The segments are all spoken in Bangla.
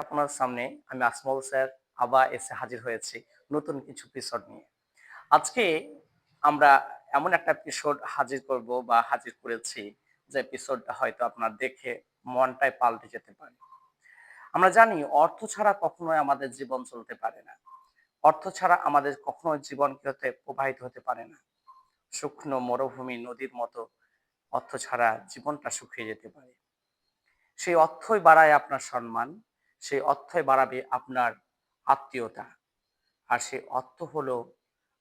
আপনার সামনে আমি আজমল স্যার আবার এসে হাজির হয়েছি নতুন কিছু এপিসোড নিয়ে। আজকে আমরা এমন একটা এপিসোড হাজির করব বা হাজির করেছি যে এপিসোডটা হয়তো আপনার দেখে মনটাই পাল্টে যেতে পারে। আমরা জানি অর্থ ছাড়া কখনোই আমাদের জীবন চলতে পারে না। অর্থ ছাড়া আমাদের কখনোই জীবন কি হতে প্রবাহিত হতে পারে না। শুকনো মরুভূমি নদীর মতো অর্থ ছাড়া জীবনটা শুকিয়ে যেতে পারে। সেই অর্থই বাড়ায় আপনার সম্মান, সেই অর্থই বাড়াবে আপনার আত্মীয়তা। আর সেই অর্থ হলো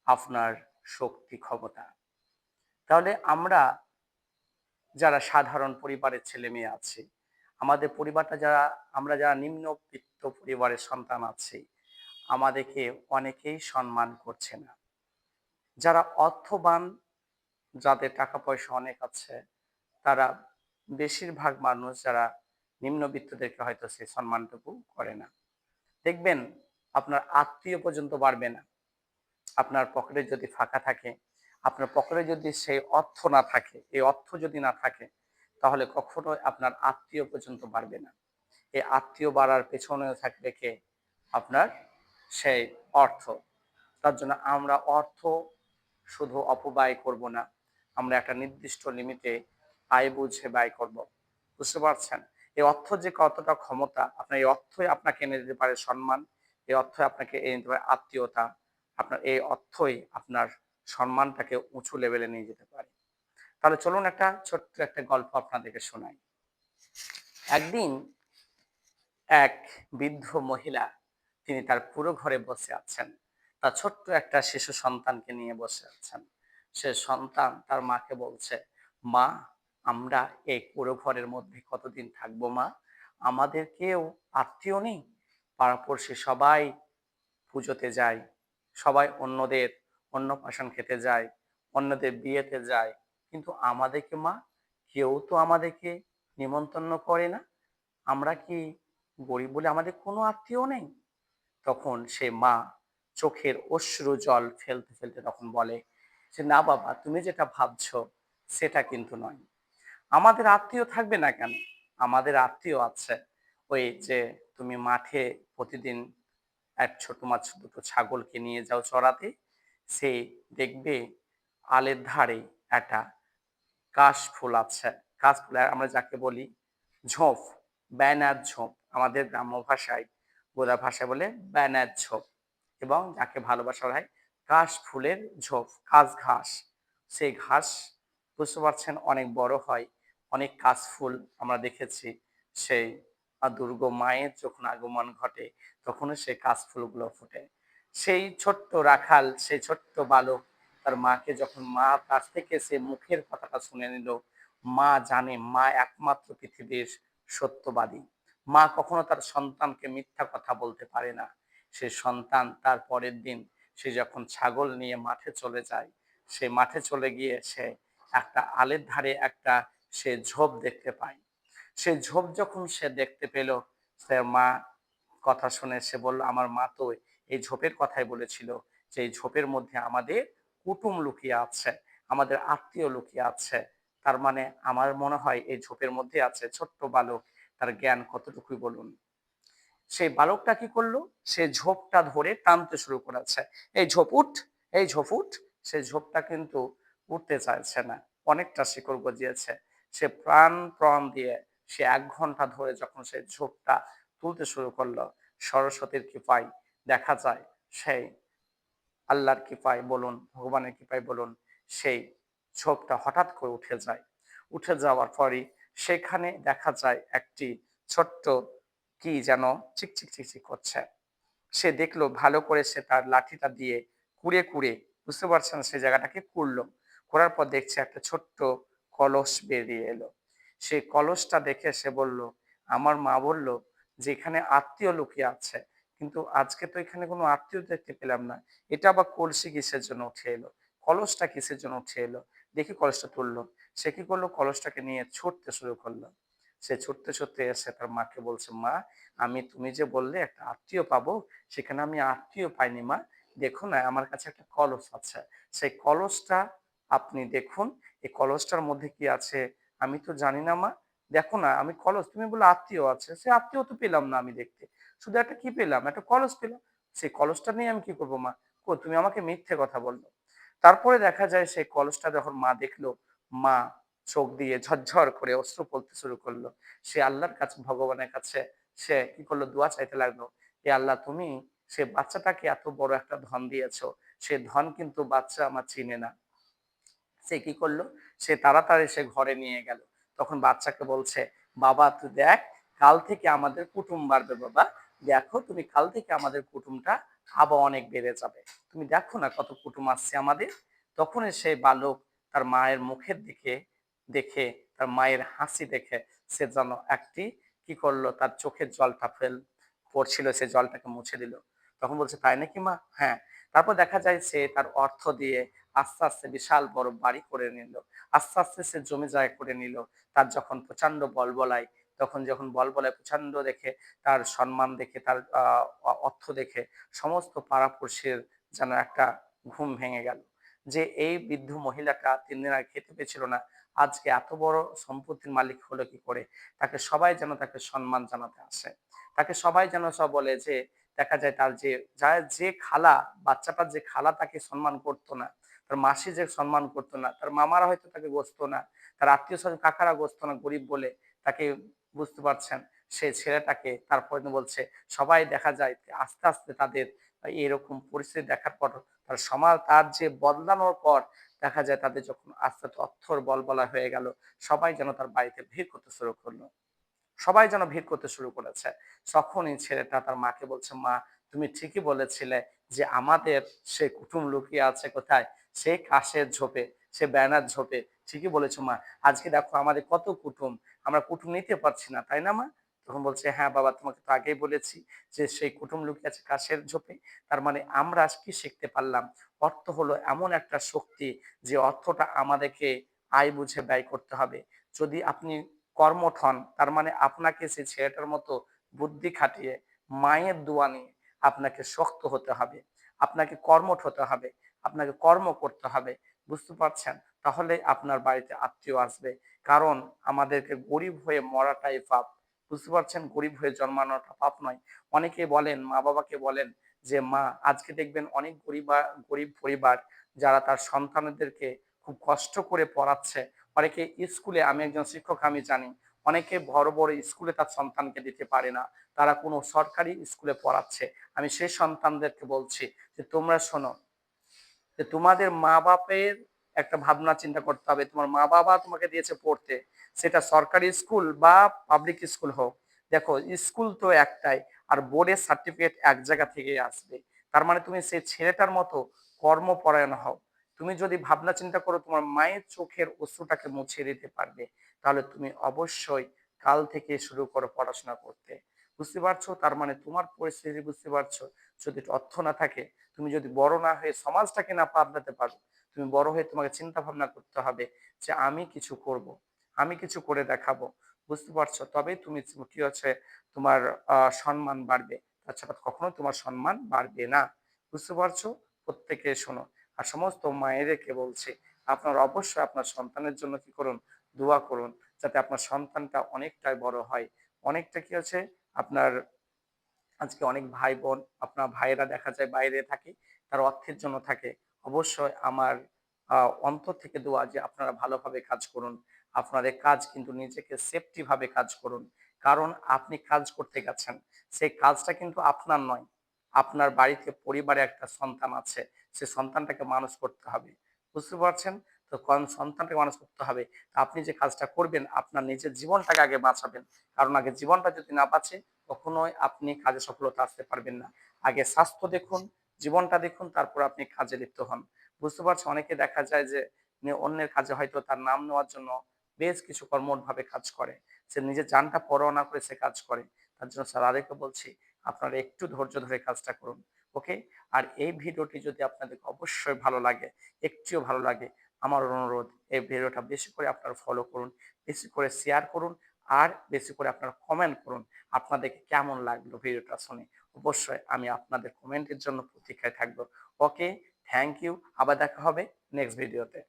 আপনার শক্তি, ক্ষমতা। তাহলে যারা সাধারণ পরিবারের ছেলেমেয়ে আছি, আমাদের পরিবারটা আমরা যারা নিম্নবিত্ত পরিবারের সন্তান আছি, আমাদেরকে অনেকেই সম্মান করছে না। যারা অর্থবান, যাদের টাকা পয়সা অনেক আছে, তারা বেশিরভাগ মানুষ যারা নিম্নবিত্তদেরকে হয়তো সেই সম্মানটুকু করে না। দেখবেন আপনার আত্মীয় পর্যন্ত বাড়বে না। আপনার পকেটে যদি ফাঁকা থাকে, আপনার পকেটে যদি সেই অর্থ না থাকে, এই অর্থ যদি না থাকে, তাহলে কখনোই আপনার আত্মীয় পর্যন্ত বাড়বে না। এই আত্মীয় বাড়ার পেছনেও থাকবে কে? আপনার সেই অর্থ। তার জন্য আমরা অর্থ শুধু অপব্যয় করব না, আমরা একটা নির্দিষ্ট লিমিটে আয় বুঝে ব্যয় করব। বুঝতে পারছেন? এই অর্থ যে কতটা ক্ষমতা, আপনার এই অর্থই আপনাকে এনে দিতে পারে সম্মান, এই অর্থই আপনাকে এনে দিতে পারে আত্মীয়তা, আপনার এই অর্থই আপনার সম্মানটাকে উঁচু লেভেলে নিয়ে যেতে পারে। তাহলে চলুন একটা ছোট্ট একটা গল্প আপনাদেরকে শোনাই। একদিন এক বৃদ্ধ মহিলা, তিনি তার পুরো ঘরে বসে আছেন। তার ছোট্ট একটা শিশু সন্তানকে নিয়ে বসে আছেন। সে সন্তান তার মাকে বলছে, মা, আমরা এই পুরো ঘরের মধ্যে কতদিন থাকবো মা? আমাদের কেউ আত্মীয় নেই। পাড়াপড়শি সবাই পুজোতে যায়, সবাই অন্যদের অন্নপ্রাশন খেতে যায়, অন্যদের বিয়েতে যায়, কিন্তু আমাদেরকে মা, কেউ তো আমাদেরকে নিমন্ত্রণ করে না। আমরা কি গরিব বলে আমাদের কোনো আত্মীয় নেই? তখন সে মা চোখের অশ্রু জল ফেলতে ফেলতে তখন বলে যে, না বাবা, তুমি যেটা ভাবছো সেটা কিন্তু নয়। আমাদের আত্মীয় থাকবে না কেন? আমাদের আত্মীয় আছে। ওই যে তুমি মাঠে প্রতিদিন এক ছোট মাছ দুটো ছাগলকে নিয়ে যাও চড়াতে, সে দেখবে আলের ধারে একটা কাশফুল আছে। কাশফুল আমরা যাকে বলি ঝোপ, ব্যানার ঝোপ। আমাদের গ্রাম্য ভাষায়, গোদা ভাষায় বলে ব্যানার ঝোপ, এবং যাকে ভালোবাসা হয় কাশ ফুলের ঝোপ, কাশ ঘাস। সেই ঘাস, বুঝতে পারছেন, অনেক বড় হয়, অনেক কাশফুল আমরা দেখেছি। সেই দুর্গা মায়ের যখন আগমন ঘটে, তখনও সেই কাশফুলগুলো ফোটে। সেই ছোট্ট রাখাল, সেই ছোট্ট বালক তার মাকে যখন মার কাছ থেকে সে মুখের কথাটা শুনে নিল, মা জানে মা একমাত্র পৃথিবীর সত্যবাদী। মা কখনো তার সন্তানকে মিথ্যা কথা বলতে পারে না। সে সন্তান তার পরের দিন সে যখন ছাগল নিয়ে মাঠে চলে যায়, সে মাঠে চলে গিয়ে সে একটা আলের ধারে একটা সে ঝোপ দেখতে পায়। সে ঝোপ যখন সে দেখতে পেল, সে মা কথা শুনে সে বলল, আমার মা তো এই ঝোপের কথাই বলেছিল যে এই ঝোপের মধ্যে আমাদের কুটুম লুকিয়ে আছে, আমাদের আত্মীয় লুকিয়ে আছে। তার মানে আমার মনে হয় এই ঝোপের মধ্যে আছে। ছোট্ট বালক, তার জ্ঞান কতটুকুই বলুন। সেই বালকটা কি করলো? সে ঝোপটা ধরে টানতে শুরু করেছে, এই ঝোপ উঠ, এই ঝোপ উঠ। সে ঝোপটা কিন্তু উঠতে চাইছে না, অনেকটা শিকড় গজিয়েছে। সে প্রাণ দিয়ে সে 1 ঘন্টা ধরে যখন সে ঝোপটা তুলতে শুরু করলো, সরস্বতীর কৃপায় দেখা যায়, সেই আল্লাহর কৃপায় বলুন, ভগবানের কৃপায় বলুন, সেই ঝোপটা হঠাৎ করে উঠে যায়। উঠে যাওয়ার পরই সেখানে দেখা যায় একটি ছোট্ট কি যেন চিকচিক চিকচিক করছে। সে দেখলো ভালো করে, সে তার লাঠিটা দিয়ে কুড়ে, বুঝতে পারছেন, সে জায়গাটাকে কুড়লো। করার পর দেখছে একটা ছোট্ট কলস বেরিয়ে এলো। সেই কলসটা দেখে সে বলল, আমার মা বলল যে এখানে আত্মীয় লুকিয়ে আছে, কিন্তু আজকে তো এখানে কোনো আত্মীয় দেখতে পেলাম না। এটা আবার কলসি কিসের জন্য উঠে এলো? কলসটা কিসের জন্য উঠে এলো? দেখি কলসটা তুললো। সে কি করলো? কলসটাকে নিয়ে ছুটতে শুরু করলো। সে ছুটতে এসে তার মাকে বলছে, মা, তুমি যে বললে একটা আত্মীয় পাবো, সেখানে আমি আত্মীয় পাইনি মা। দেখুন না, আমার কাছে একটা কলস আছে। সেই কলসটা আপনি দেখুন, এই কলসটার মধ্যে কি আছে আমি তো জানি না মা। দেখো না আমি কলস, তুমি বলে আত্মীয় আছে, সে আত্মীয় তো পেলাম না আমি দেখতে, শুধু একটা কি পেলাম, একটা কলস পেলাম। সেই কলসটা নিয়ে আমি কি করবো মা? তুমি আমাকে মিথ্যে কথা বললো। তারপরে দেখা যায় সেই কলসটা যখন মা দেখলো, মা চোখ দিয়ে ঝরঝর করে অশ্রু পড়তে শুরু করলো। সে আল্লাহর কাছে, ভগবানের কাছে সে কি করলো, দোয়া চাইতে লাগলো, এ আল্লাহ তুমি সে বাচ্চাটাকে এত বড় একটা ধন দিয়েছো, সে ধন কিন্তু বাচ্চা আমার চিনে না। সে কি করলো, সে তাড়াতাড়ি সে ঘরে নিয়ে গেল। তখন বাচ্চাকে বলছে, বাবা তুই দেখ, কাল থেকে আমাদের কুটুম বাড়বে বাবা, দেখো তুমি কাল থেকে আমাদের কুটুমটা আবার অনেক বেড়ে যাবে, তুমি দেখো না কত কুটুম আসছে আমাদের। তখনই সেই বালক তার মায়ের মুখের দিকে দেখে, তার মায়ের হাসি দেখে সে যেন একটি কি করলো, তার চোখের জলটা পড়ছিল, সে জলটাকে মুছে দিল। তখন বলছে, তাই নাকি মা? হ্যাঁ। তারপর দেখা যায় সে তার অর্থ দিয়ে আস্তে আস্তে বিশাল বড় বাড়ি করে নিল, আস্তে আস্তে সে জমি জায়গা করে নিল। তার যখন প্রচন্ড বলবলায়, তখন যখন বলবলায় প্রচন্ড দেখে, তার সম্মান দেখে, তার অর্থ দেখে সমস্ত পাড়াপড়শির যেন একটা ঘুম ভেঙে গেল, যে এই বৃদ্ধ মহিলাটা 3 দিন আগে খেতে পেয়েছিল না, আজকে এত বড় সম্পত্তির মালিক হলো কি করে। তাকে সবাই যেন তাকে সম্মান জানাতে আসে, তাকে সবাই যেন সব বলে যে, দেখা যায় তার যে যার যে খালা, বাচ্চাটার যে খালা তাকে সম্মান করতো না, তার মাসি যে সম্মান করতো না, তার মামারা হয়তো তাকে বসতো না, তার আত্মীয় স্বজন কাকারা বসতো না, গরিব বলে তাকে, বুঝতে পারছেন, সে ছেলেটাকে তারপরে বলছে, সবাই দেখা যায় আস্তে আস্তে তাদের এরকম পরিস্থিতি দেখার পর, তার সমাজ তার যে বদলানোর পর দেখা যায় তাদের যখন আস্তে আস্তে অর্থর বলবলা হয়ে গেল, সবাই যেন তার বাড়িতে ভিড় করতে শুরু করলো, সবাই যেন ভিড় করতে শুরু করেছে। তখনই ছেলেটা তার মাকে বলছে, মা তুমি ঠিকই বলেছিলে যে আমাদের সে কুটুম লুকিয়ে আছে কোথায়, সে কাশের ঝোপে, সে ব্যানার ঝোপে, ঠিকই বলেছো মা, আজকে দেখো আমাদের কত কুটুম, আমরা কুটুম নিতে পারছি না, তাই না মা? তখন বলছে, হ্যাঁ বাবা, তোমাকে তো আগেই বলেছি যে সেই কুটুম লুকিয়ে আছে কাশের ঝোপে। তার মানে আমরা আজ কি শিখতে পারলাম, অর্থ হলো এমন একটা শক্তি, যে অর্থটা আমাদেরকে আয় বুঝে ব্যয় করতে হবে। যদি আপনি কর্মঠ হন, তার মানে আপনাকে সেই ছেলেটার মতো বুদ্ধি খাটিয়ে, মায়ের দোয়া নিয়ে আপনাকে শক্ত হতে হবে, আপনাকে কর্মঠ হতে হবে, আপনাকে কর্ম করতে হবে, বুঝতে পারছেন? তাহলে আপনার বাড়িতে আত্মীয় আসবে। কারণ আমাদেরকে গরিব হয়ে মরাটাই পাপ, বুঝতে পারছেন? গরিব হয়ে জন্মানোটা পাপ নয়। অনেকে বলেন, মা বাবাকে বলেন যে, মা আজকে দেখবেন অনেক গরিব পরিবার যারা তার সন্তানদেরকে খুব কষ্ট করে পড়াচ্ছে। অনেকে স্কুলে, আমি একজন শিক্ষক, আমি জানি অনেকে বড় বড় স্কুলে তার সন্তানকে দিতে পারে না, তারা কোনো সরকারি স্কুলে পড়াচ্ছে। আমি সেই সন্তানদেরকে বলছি যে, তোমরা শোনো, যে তোমাদের মা বাপের একটা ভাবনা চিন্তা করতে হবে। তোমার মা বাবা তোমাকে দিয়েছে পড়তে, সেটা সরকারি স্কুল বা পাবলিক স্কুল হোক। দেখো, স্কুল তো একটাই, আর বোর্ডের সার্টিফিকেট এক জায়গা থেকেই আসবে। তার মানে তুমি সেই ছেলেটার মতো কর্মপরায়ণ হও। তুমি যদি ভাবনা চিন্তা করো তোমার মায়ের চোখের অশ্রুটাকে মুছিয়ে দিতে পারবে, তাহলে তুমি অবশ্যই কাল থেকে শুরু করো পড়াশোনা করতে। বুঝতে পারছো? তার মানে তোমার পরিস্থিতি বুঝতে পারছো? যদি অর্থ না থাকে, তুমি যদি বড় না হয়ে সমাজটাকে না পাল্টাতে পারো, তুমি বড় হয়ে তোমাকে চিন্তা ভাবনা করতে হবে যে আমি কিছু করব, আমি কিছু করে দেখাবো। বুঝতে পারছো? তবেই তুমি কি হচ্ছে, তোমার সম্মান বাড়বে, তাছাড়া কখনো তোমার সম্মান বাড়বে না। বুঝতে পারছো? প্রত্যেকে শোনো। আর সমস্ত মায়েদেরকে বলছি, আপনার অবশ্যই আপনার সন্তানের জন্য কি করুন, দোয়া করুন, যাতে আপনার সন্তানটা অনেকটাই বড় হয়, অনেকটা কি আছে আপনার। আজকে অনেক ভাই বোন, আপনার ভাইয়েরা দেখা যায় বাইরে থাকে, তার অর্থের জন্য থাকে। অবশ্যই আমার অন্তর থেকে দোয়া যে আপনারা ভালোভাবে কাজ করুন, আপনাদের কাজ কিন্তু নিজেকে সেফটি ভাবে কাজ করুন। কারণ আপনি কাজ করতে গেছেন, সেই কাজটা কিন্তু আপনার নয়, আপনার বাড়িতে পরিবারে একটা সন্তান আছে, সে সন্তানটাকে মানুষ করতে হবে। বুঝতে পারছেন? তো কোন সন্তানটাকে মানুষ করতে হবে, তা আপনি যে কাজটা করবেন আপনার নিজের জীবনটাকে আগে বাঁচাবেন। কারণ আগে জীবনটা যদি না বাঁচে, কখনোই আপনি কাজে সফলতা আসতে পারবেন না। আগে স্বাস্থ্য দেখুন, জীবনটা দেখুন, তারপর আপনি কাজে লিপ্ত হন। বুঝতে পারছো? অনেকে দেখা যায় যে অন্যের কাজে হয়তো তার নাম নেওয়ার জন্য বেশ কিছু কর্মঠভাবে কাজ করে, সে নিজের জানটা পরোয়া না করে সে কাজ করে। তার জন্য স্যার আরেকটা বলছি, আপনারা একটু ধৈর্য ধরে কাজটা করুন। ওকে? আর এই ভিডিওটি যদি আপনাদের অবশ্যই ভালো লাগে, একটুও ভালো লাগে, আমার অনুরোধ, এই ভিডিওটা বেশি করে আপনারা ফলো করুন, বেশি করে শেয়ার করুন, আর বেশি করে আপনারা কমেন্ট করুন। আপনাদেরকে কেমন লাগলো ভিডিওটা শুনে? অবশ্যই আমি আপনাদের কমেন্টের জন্য প্রতীক্ষায় থাকবো। ওকে, থ্যাংক ইউ। আবার দেখা হবে নেক্সট ভিডিওতে।